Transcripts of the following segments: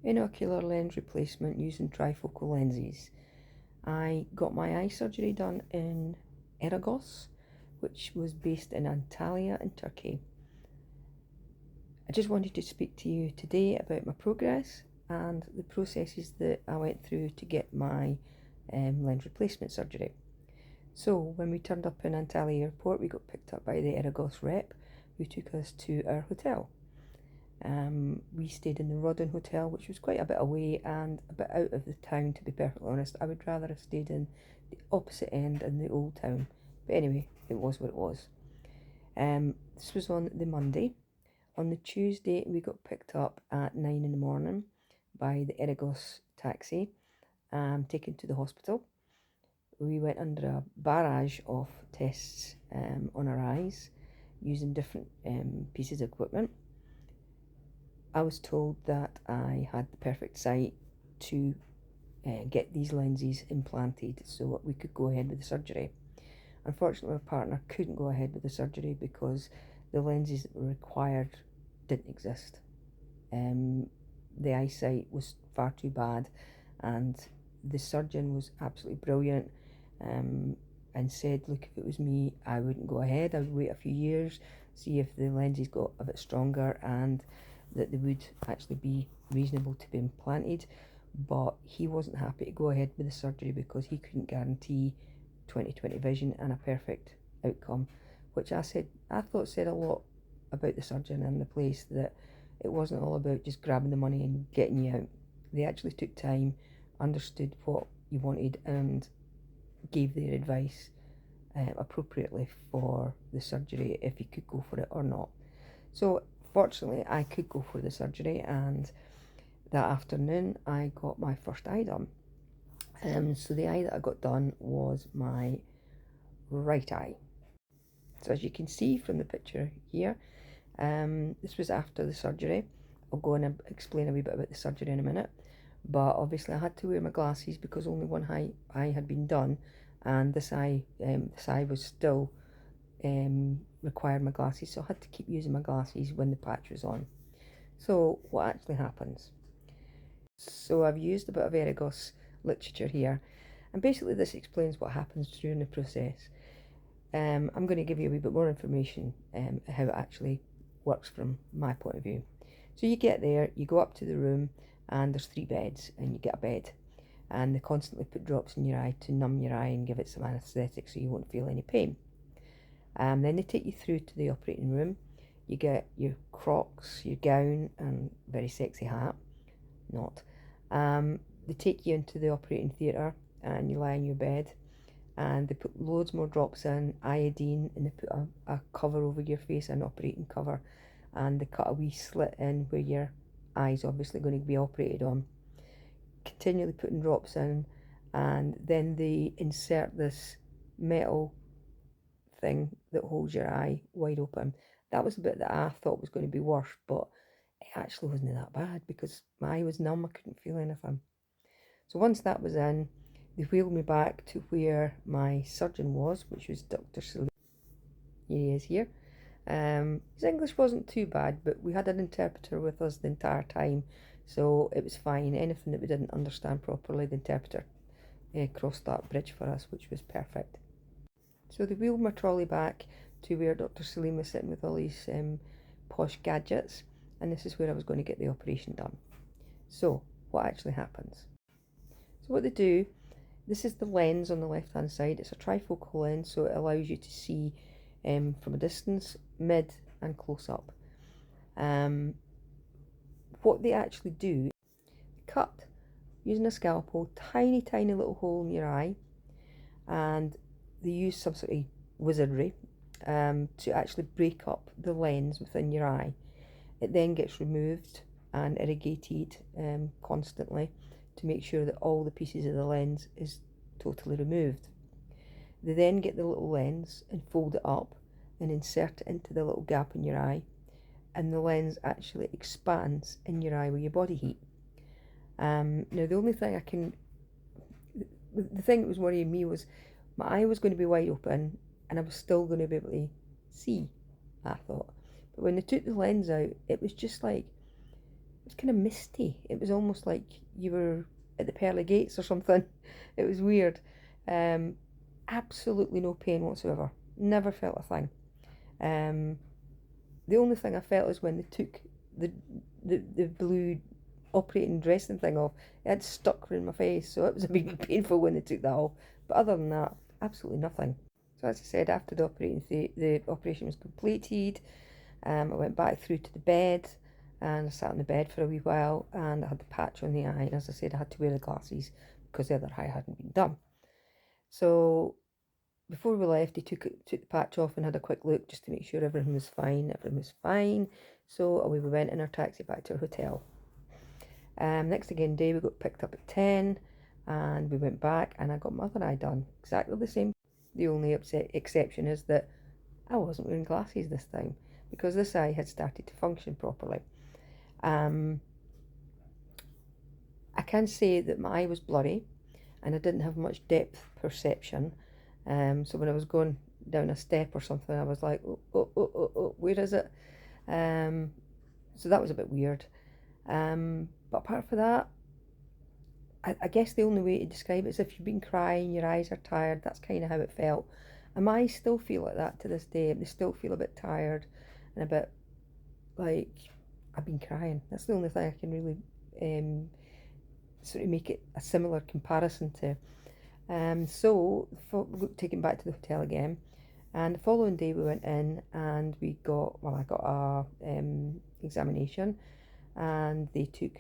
Inocular lens replacement using trifocal lenses. I got my eye surgery done in Eragos, which was based in Antalya in Turkey. I just wanted to speak to you today about my progress and the processes that I went through to get my lens replacement surgery. So when we turned up in Antalya airport, we got picked up by the Eragos rep who took us to our hotel. We stayed in the Rodden Hotel, which was quite a bit away and a bit out of the town, to be perfectly honest. I would rather have stayed in the opposite end in the old town. But anyway, it was what it was. This was on the Monday. On the Tuesday, we got picked up at 9 in the morning by the Eragos taxi, taken to the hospital. We went under a barrage of tests on our eyes using different pieces of equipment. I was told that I had the perfect sight to get these lenses implanted so we could go ahead with the surgery. Unfortunately, my partner couldn't go ahead with the surgery because the lenses that were required didn't exist. The eyesight was far too bad, and the surgeon was absolutely brilliant and said, look, if it was me, I wouldn't go ahead. I would wait a few years, see if the lenses got a bit stronger and that they would actually be reasonable to be implanted. But he wasn't happy to go ahead with the surgery because he couldn't guarantee 20/20 vision and a perfect outcome, which I thought said a lot about the surgeon and the place, that it wasn't all about just grabbing the money and getting you out. They actually took time, understood what you wanted, and gave their advice appropriately for the surgery, if you could go for it or not. So fortunately, I could go for the surgery, and that afternoon I got my first eye done. So the eye that I got done was my right eye. So as you can see from the picture here, this was after the surgery. I'll go and explain a wee bit about the surgery in a minute. But obviously I had to wear my glasses because only one eye had been done, and this eye was still required my glasses, so I had to keep using my glasses when the patch was on. So what actually happens? So I've used a bit of Eragos literature here, and basically this explains what happens during the process. I'm going to give you a wee bit more information how it actually works from my point of view. So you get there, you go up to the room, and there's 3 beds, and you get a bed, and they constantly put drops in your eye to numb your eye and give it some anaesthetic so you won't feel any pain. Then they take you through to the operating room. You get your Crocs, your gown, and very sexy hat. Not. They take you into the operating theatre, and you lie in your bed, and they put loads more drops in, iodine, and they put a cover over your face, an operating cover, and they cut a wee slit in where your eye's obviously going to be operated on. Continually putting drops in, and then they insert this metal thing that holds your eye wide open. That was the bit that I thought was going to be worse, but it actually wasn't that bad because my eye was numb, I couldn't feel anything. So once that was in, they wheeled me back to where my surgeon was, which was Dr. Salim. Here he is here. His English wasn't too bad, but we had an interpreter with us the entire time, so it was fine. Anything that we didn't understand properly, the interpreter crossed that bridge for us, which was perfect. So they wheeled my trolley back to where Dr. Salim was sitting with all these posh gadgets, and this is where I was going to get the operation done. So what actually happens? So what they do, this is the lens on the left hand side. It's a trifocal lens, so it allows you to see from a distance, mid and close up. What they actually do, cut using a scalpel, tiny little hole in your eye, and they use some sort of wizardry to actually break up the lens within your eye. It then gets removed and irrigated constantly to make sure that all the pieces of the lens is totally removed. They then get the little lens and fold it up and insert it into the little gap in your eye, and the lens actually expands in your eye with your body heat. Now the only thing the thing that was worrying me was my eye was going to be wide open and I was still going to be able to see, I thought. But when they took the lens out, it was just like was kind of misty. It was almost like you were at the pearly gates or something. It was weird. Um, Absolutely no pain whatsoever. Never felt a thing. Um, the only thing I felt is when they took the the blue operating dressing thing off. It had stuck in my face, so it was a bit painful when they took that off. But other than that, absolutely nothing. So as I said, after the operation was completed, I went back through to the bed and I sat on the bed for a wee while, and I had the patch on the eye. And as I said, I had to wear the glasses because the other eye hadn't been done. So before we left, he took the patch off and had a quick look just to make sure everything was fine. Everything was fine. So away we went in our taxi back to our hotel. Next again day, we got picked up at 10 and we went back and I got my other eye done. Exactly the same. The only exception is that I wasn't wearing glasses this time because this eye had started to function properly. I can say that my eye was blurry and I didn't have much depth perception. So when I was going down a step or something, I was like, oh, where is it? So that was a bit weird. But apart from that, I guess the only way to describe it is if you've been crying, your eyes are tired, that's kind of how it felt. And my eyes still feel like that to this day. They still feel a bit tired and a bit like I've been crying. That's the only thing I can really sort of make it a similar comparison to. So we got taken back to the hotel again, and the following day we went in and I got a examination, and they took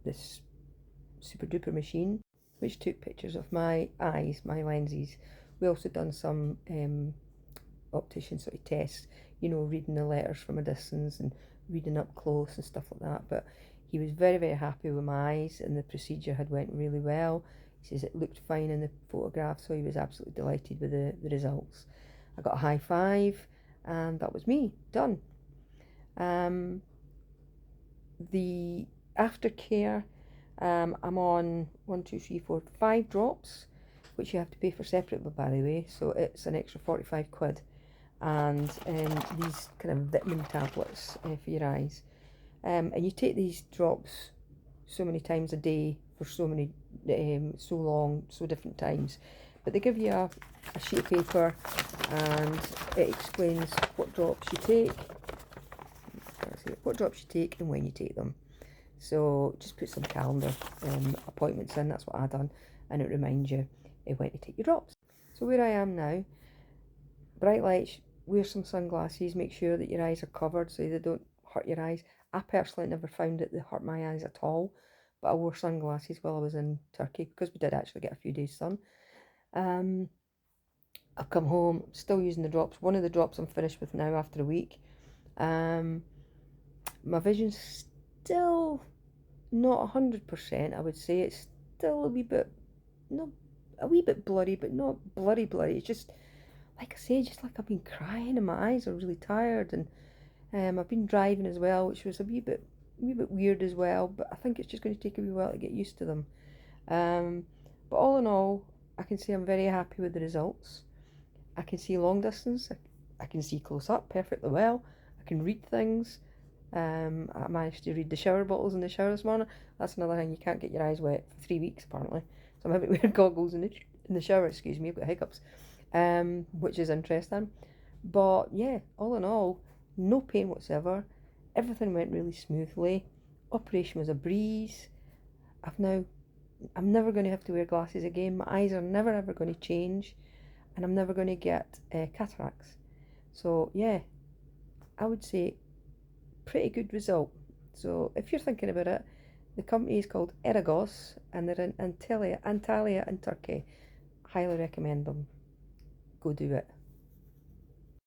this super duper machine which took pictures of my eyes, my lenses. We also done some optician sort of tests, reading the letters from a distance and reading up close and stuff like that. But he was very, very happy with my eyes and the procedure had went really well. He says it looked fine in the photograph, so he was absolutely delighted with the results. I got a high five and that was me, done. The aftercare, I'm on 5 drops, which you have to pay for separately, by the way, so it's an extra 45 quid. And these kind of vitamin tablets for your eyes. And you take these drops so many times a day for so long, so different times. But they give you a sheet of paper and it explains what drops you take. What drops you take and when you take them. So just put some calendar appointments in, that's what I done, and it reminds you when to take your drops. So where I am now, bright lights, wear some sunglasses, make sure that your eyes are covered so they don't hurt your eyes. I personally never found it they hurt my eyes at all, but I wore sunglasses while I was in Turkey because we did actually get a few days sun. I've come home, still using the drops. One of the drops I'm finished with now after a week. My vision's still not 100%, I would say. It's still a wee bit blurry, but not blurry. It's just, like I say, just like I've been crying and my eyes are really tired, and I've been driving as well, which was a wee bit weird as well, but I think it's just going to take a wee while to get used to them. But all in all, I can say I'm very happy with the results. I can see long distance, I can see close up perfectly well, I can read things. I managed to read the shower bottles in the shower this morning. That's another thing, you can't get your eyes wet for 3 weeks apparently, so I'm having to wear goggles in the shower, excuse me, I've got hiccups, which is interesting. But yeah, all in all, no pain whatsoever, everything went really smoothly, operation was a breeze. I'm never going to have to wear glasses again, my eyes are never ever going to change, and I'm never going to get cataracts. So yeah, I would say pretty good result. So if you're thinking about it, the company is called Eragos and they're in Antalya in Turkey. Highly recommend them. Go do it.